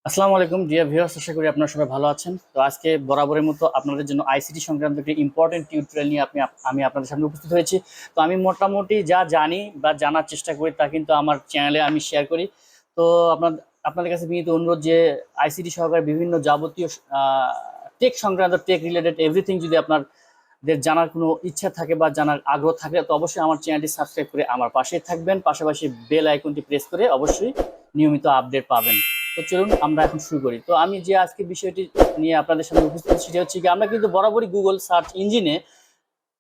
আসসালামু আলাইকুম dear viewers, আশা করি আপনারা সবাই ভালো আছেন। তো আজকে বরাবরের মতো আপনাদের জন্য আইসিটি সংক্রান্ত একটি ইম্পর্টেন্ট টিউটোরিয়াল নিয়ে আমি আপনাদের সামনে উপস্থিত হয়েছি। তো আমি মোটামুটি যা জানি বা জানার চেষ্টা করি তা কিন্তু আমার চ্যানেলে আমি শেয়ার করি। তো আপনাদের কাছে বিনীত অনুরোধ যে আইসিটি সহকারে বিভিন্ন যাবতীয় টেক সংক্রান্ত টেক রিলেটেড এভরিথিং যদি আপনাদের জানার কোনো ইচ্ছা থাকে বা জানার আগ্রহ থাকে, তো অবশ্যই আমার চ্যানেলটি সাবস্ক্রাইব করে আমার পাশেই থাকবেন, পাশাপাশি বেল আইকনটি প্রেস করে অবশ্যই নিয়মিত আপডেট পাবেন। তো চলুন আমরা এখন শুরু করি। তো আমি যে আজকে বিষয়টি নিয়ে আপনাদের সামনে উপস্থিত, সেটা হচ্ছে কি, আমরা কিন্তু বরাবরই গুগল সার্চ ইঞ্জিনে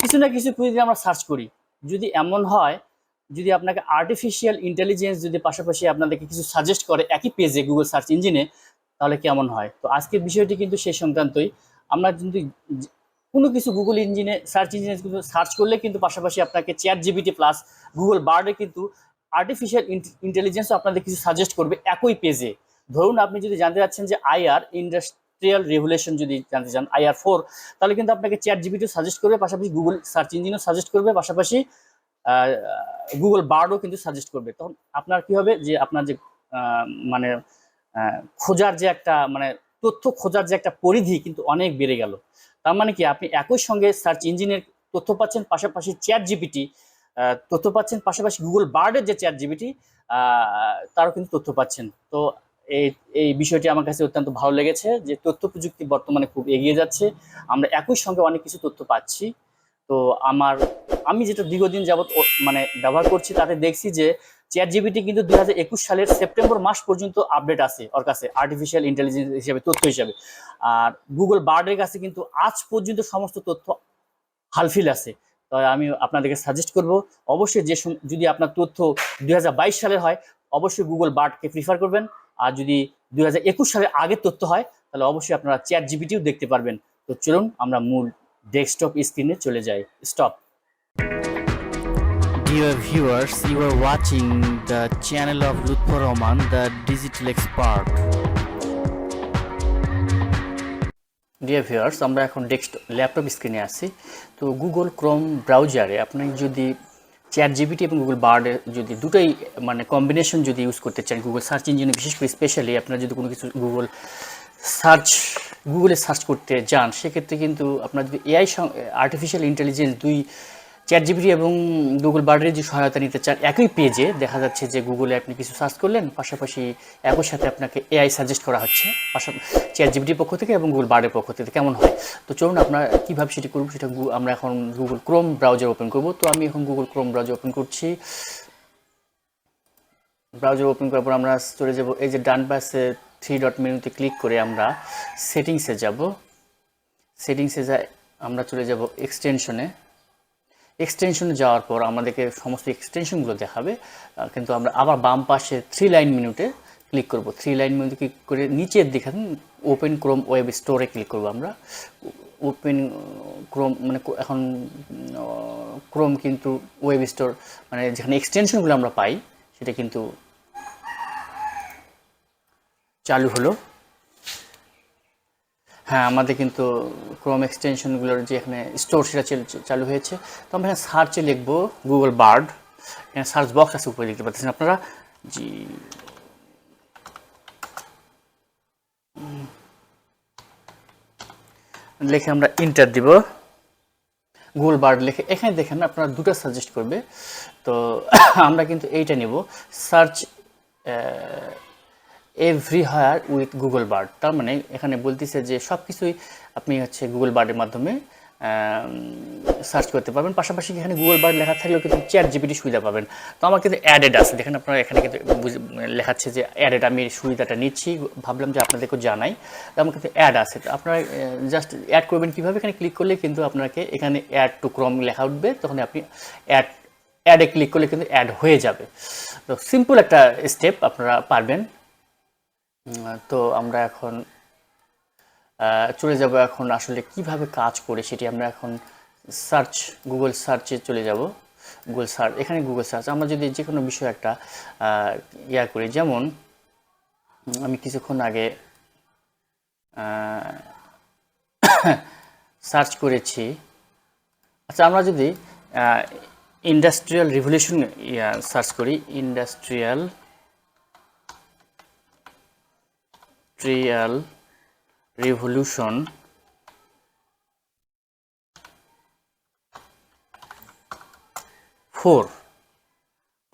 কিছু না কিছু কুইজ আমরা সার্চ করি। যদি এমন হয়, যদি আপনাকে আর্টিফিশিয়াল ইন্টেলিজেন্স যদি পাশাপাশি আপনাদেরকে কিছু সাজেস্ট করে একই পেজে গুগল সার্চ ইঞ্জিনে, তাহলে কেমন হয়? তো আজকের বিষয়টি কিন্তু সেই সংক্রান্তই। আমরা কিন্তু কোনো কিছু গুগল ইঞ্জিনে সার্চ ইঞ্জিনে কিন্তু সার্চ করলে কিন্তু পাশাপাশি আপনাকে চ্যাট জিপিটি প্লাস গুগল বার্ডে কিন্তু আর্টিফিশিয়াল ইন্টেলিজেন্সও আপনাদের কিছু সাজেস্ট করবে একই পেজে। ধরুন আপনি যদি জানতে চাচ্ছেন যে আইআর ইন্ডাস্ট্রিয়াল রেভুলেশন যদি জানতে চান, IR4, তাহলে কিন্তু আপনাকে চ্যাট জিপিটিও সাজেস্ট করবে, পাশাপাশি গুগল সার্চ ইঞ্জিনও সাজেস্ট করবে, পাশাপাশি গুগল বার্ডও কিন্তু সাজেস্ট করবে। তখন আপনার কি হবে যে আপনার যে মানে খোঁজার যে একটা তথ্য খোঁজার যে একটা পরিধি কিন্তু অনেক বেড়ে গেল। তার মানে কি, আপনি একই সঙ্গে সার্চ ইঞ্জিনের তথ্য পাচ্ছেন, পাশাপাশি চ্যাট জিপিটি তথ্য পাচ্ছেন, পাশাপাশি গুগল বার্ডের যে চ্যাট জিপিটি তারও কিন্তু তথ্য পাচ্ছেন। তো এই এই বিষয়টি আমার কাছে অত্যন্ত ভালো লেগেছে যে তথ্য প্রযুক্তি বর্তমানে খুব এগিয়ে যাচ্ছে, আমরা একই সঙ্গে অনেক কিছু তথ্য পাচ্ছি। তো আমি যেটা দীর্ঘদিন যাবৎ ব্যবহার করছি, তাতে দেখছি যে চ্যাট জিপিটি কিন্তু 2021 সালের সেপ্টেম্বর মাস পর্যন্ত আপডেট আছে ওর কাছে আর্টিফিশিয়াল ইন্টেলিজেন্স হিসেবে, তথ্য হিসাবে। আর গুগল বার্ডের কাছে কিন্তু আজ পর্যন্ত সমস্ত তথ্য হালফিল আছে। তো আমি আপনাদেরকে সাজেস্ট করব, অবশ্যই যদি আপনার তথ্য 2022 সালের হয়, অবশ্যই গুগল বার্ডকে প্রিফার করবেন। আর যদি 2021 সালের আগের তথ্য হয়, তাহলে অবশ্যই আপনারা চ্যাট জিপিটিও দেখতে পারবেন। তো চলুন আমরা মূল ডেস্কটপ স্ক্রিনে চলে যাই। Stop. Dear viewers, you are watching the channel of Lutfur Rahman, the digital expert. Dear viewers, আমরা এখন ল্যাপটপ স্ক্রিনে আছি। তো গুগল ক্রোম ব্রাউজারে আপনি যদি চ্যাট জিপিটি এবং গুগল বার্ডের যদি দুটোই কম্বিনেশন যদি ইউজ করতে চান, গুগল সার্চ ইঞ্জিনে বিশেষ করে স্পেশালি আপনারা যদি কোনো কিছু গুগলে সার্চ করতে যান, সেক্ষেত্রে কিন্তু আপনার যদি আর্টিফিশিয়াল ইন্টেলিজেন্স দুই চ্যাট জিপিটি এবং গুগল বার্ডের যে সহায়তা নিতে চান, একই পেজে দেখা যাচ্ছে যে গুগলে আপনি কিছু সার্চ করলেন, পাশাপাশি একই সাথে আপনাকে এআই সাজেস্ট করা হচ্ছে চ্যাট জিপিটির পক্ষ থেকে এবং গুগল বার্ডের পক্ষ থেকে। কেমন হয়? তো চলুন আমরা কীভাবে সেটি করবো সেটা আমরা এখন গুগল ক্রোম ব্রাউজার ওপেন করব। তো আমি এখন গুগল ক্রোম ব্রাউজার ওপেন করছি। ব্রাউজার ওপেন করার পর আমরা চলে যাব এই যে ডান পাশে 3 ডট মেনুতে ক্লিক করে আমরা সেটিংসে যাব। সেটিংসে আমরা চলে যাব এক্সটেনশনে যাওয়ার পর আমাদেরকে সমস্ত এক্সটেনশনগুলো দেখাবে, কিন্তু আমরা আবার বাম পাশে 3 লাইন মেনুতে ক্লিক করব। 3 লাইন মেনুতে ক্লিক করে নিচের দেখেন ওপেন ক্রোম ওয়েব স্টোরে ক্লিক করব আমরা। ওপেন ক্রোম এখন ক্রোম কিন্তু ওয়েব স্টোর যেখানে এক্সটেনশনগুলো আমরা পাই সেটা কিন্তু চালু হলো। হ্যাঁ, আমাদের কিন্তু ক্রোম এক্সটেনশনগুলোর যে এখানে স্টোর সেটা চালু হয়েছে। তো আমরা এখানে সার্চে লিখব গুগল বার্ড। এখানে সার্চ বক্স আছে, উপরে দেখতে পাচ্ছেন আপনারা। জি, লিখে আমরা ইন্টার দিব গুগল বার্ড লিখে। এখানে দেখেন আপনারা দুটো সাজেস্ট করবে, তো আমরা কিন্তু এইটা নেব, সার্চ এভরিহায়ার উইথ গুগল বার্ড। তার মানে এখানে বলতেছে যে সব কিছুই আপনি গুগল বার্ডের মাধ্যমে সার্চ করতে পারবেন, পাশাপাশি এখানে গুগল বার্ড লেখা থাকলেও কিন্তু চ্যাট জিপিটি সুবিধা পাবেন। তো আমার কিন্তু অ্যাডেড আছে, দেখেন আপনারা এখানে কিন্তু লেখাচ্ছে যে অ্যাডেড। আমি সুবিধাটা নিচ্ছি, ভাবলাম যে আপনাদেরকেও জানাই। তো আমার কিন্তু অ্যাড আছে, তো আপনারা জাস্ট অ্যাড করবেন কীভাবে? এখানে ক্লিক করলে কিন্তু আপনাকে এখানে অ্যাড টু ক্রোম লেখা উঠবে, তখন আপনি অ্যাডে ক্লিক করলে কিন্তু অ্যাড হয়ে যাবে। তো সিম্পল একটা স্টেপ, আপনারা পারবেন। তো আমরা এখন চলে যাব এখন আসলে কিভাবে কাজ করে সেটি আমরা এখন গুগল সার্চে চলে যাব। গুগল সার্চ, এখানে গুগল সার্চ আমরা যদি যে কোনো বিষয় একটা করি, যেমন আমি কিছুক্ষণ আগে সার্চ করেছি। আচ্ছা, আমরা যদি ইন্ডাস্ট্রিয়াল রিভলিউশন সার্চ করি, ইন্ডাস্ট্রিয়াল ইন্ডাস্ট্রিয়াল রিভলিউশন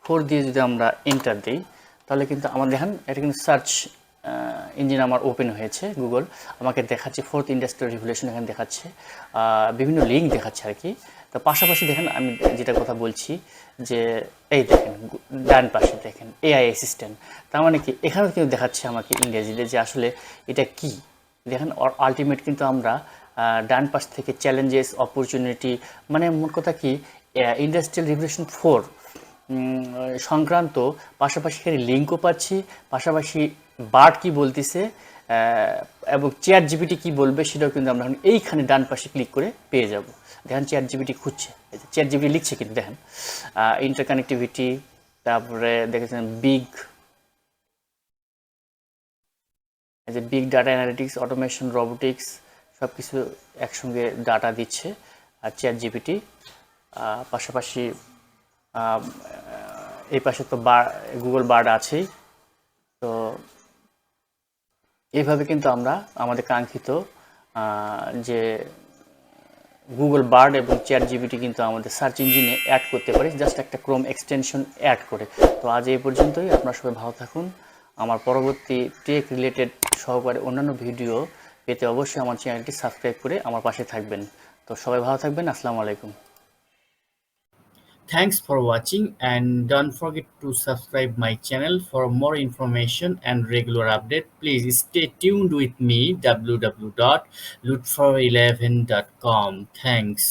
4 দিয়ে যদি আমরা এন্টার দিই তাহলে কিন্তু আমার দেখেন এটা কিন্তু সার্চ ইঞ্জিন আমার ওপেন হয়েছে গুগল আমাকে দেখাচ্ছে 4th ইন্ডাস্ট্রিয়াল রিভলিউশন এখানে দেখাচ্ছে বিভিন্ন লিঙ্ক দেখাচ্ছে আর কি। তো পাশাপাশি দেখেন আমি যেটা কথা বলছি যে এই দেখেন ডান পাশে দেখেন এআই অ্যাসিস্ট্যান্ট, তার মানে কি এখানেও কিন্তু দেখাচ্ছে আমাকে ইংরেজিতে যে আসলে এটা কি। দেখেন আলটিমেট কিন্তু আমরা ডান পাশ থেকে চ্যালেঞ্জেস অপরচুনিটি মানে মোট কথা কি ইন্ডাস্ট্রিয়াল রিভলিউশন 4 সংক্রান্ত পাশাপাশি এখানে লিঙ্কও পাচ্ছি, পাশাপাশি বার্ড কি বলতেছে এবং চ্যাট জিপিটি কি বলবে সেটাও কিন্তু আমরা এইখানে ডান পাশে ক্লিক করে পেয়ে যাব। দেখেন চ্যাট জিপিটি খুঁজছে, চ্যাট জিপিটি লিখছে কিন্তু দেখেন ইন্টারকানেক্টিভিটি, তারপরে দেখেছেন big data analytics, automation, robotics সব কিছু একসঙ্গে ডাটা দিচ্ছে আর চ্যাট জিপিটি। পাশাপাশি এই পাশে তো গুগল বার্ড আছেই। তো এইভাবে কিন্তু আমরা আমাদের কাঙ্ক্ষিত যে গুগল বার্ড এবং চ্যাট জিপিটি কিন্তু আমাদের সার্চ ইঞ্জিনে অ্যাড করতে পারি জাস্ট একটা ক্রোম এক্সটেনশন অ্যাড করে। তো আজ এই পর্যন্তই, আপনারা সবাই ভালো থাকুন। আমার পরবর্তী টেক রিলেটেড সহকারে অন্যান্য ভিডিও পেতে অবশ্যই আমার চ্যানেলটি সাবস্ক্রাইব করে আমার পাশে থাকবেন। তো সবাই ভালো থাকবেন, আসসালামু আলাইকুম। Thanks for watching and don't forget to subscribe my channel for more information and regular update. Please stay tuned with me www.loot411.com. Thanks.